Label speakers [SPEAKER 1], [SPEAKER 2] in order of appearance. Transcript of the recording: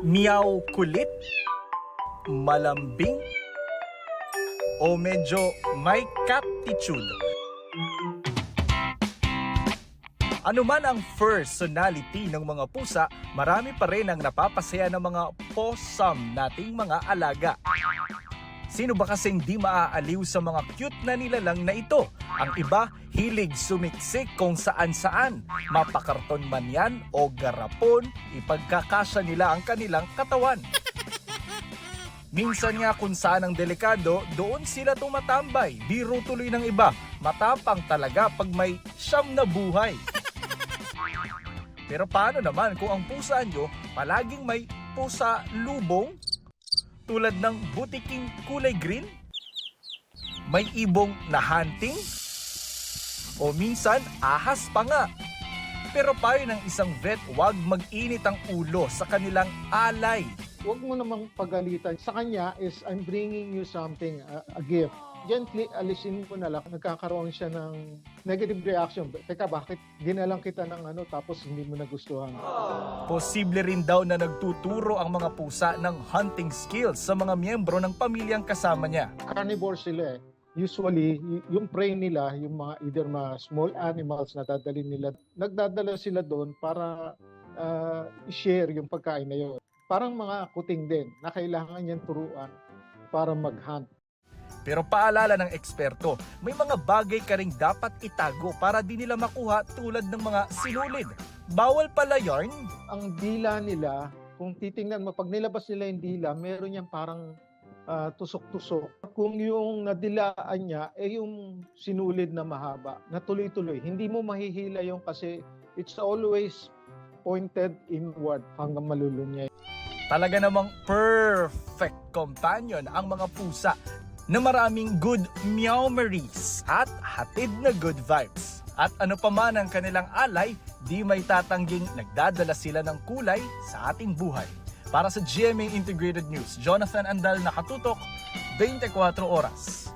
[SPEAKER 1] Meow kulit? Malambing? O medyo may catitude? Ano man ang personality ng mga pusa, marami pa rin ang napapasaya ng mga possum nating mga alaga. Sino ba kasing di maaaliw sa mga cute na nilalang na ito? Ang iba, hilig sumiksik kung saan-saan. Mapakarton man yan o garapon, ipagkakasya nila ang kanilang katawan. Minsan nga kung saan ang delikado, doon sila tumatambay. Biro tuloy ng iba, matapang talaga pag may siyam na buhay. Pero paano naman kung ang pusa nyo palaging may pusa lubong? Tulad ng butiking kulay green? May ibong na hunting? O minsan, ahas pa nga. Pero payo ng isang vet, huwag mag-init ang ulo sa kanilang alay.
[SPEAKER 2] Huwag mo namang pagalitan. Sa kanya is, I'm bringing you something, a gift. Gently, alisin mo na lang. Nagkakaroon siya ng negative reaction. Teka, bakit ginalang kita ng ano tapos hindi mo nagustuhan?
[SPEAKER 1] Posible rin daw na nagtuturo ang mga pusa ng hunting skills sa mga miyembro ng pamilyang kasama niya.
[SPEAKER 2] Carnivore sila eh. Usually, yung prey nila, yung mga either mga small animals na dadalhin nila, nagdadala sila doon para i-share yung pagkain na yun. Parang mga kuting din na kailangan niyang turuan para mag-hunt.
[SPEAKER 1] Pero paalala ng eksperto, may mga bagay ka ring dapat itago para di nila makuha tulad ng mga sinulid. Bawal pala yarn?
[SPEAKER 2] Ang dila nila, kung titingnan mo, pag nilabas nila yung dila, meron niyang parang tusok-tusok. Kung yung nadilaan niya, yung sinulid na mahaba, na tuloy-tuloy. Hindi mo mahihila yung kasi it's always pointed inward hanggang malulunyay.
[SPEAKER 1] Talaga namang perfect companion ang mga pusa na maraming good meoweries at hatid na good vibes. At ano pa man ang kanilang alay, di may tatangging nagdadala sila ng kulay sa ating buhay. Para sa GMA Integrated News, Jonathan Andal, nakatutok, 24 oras.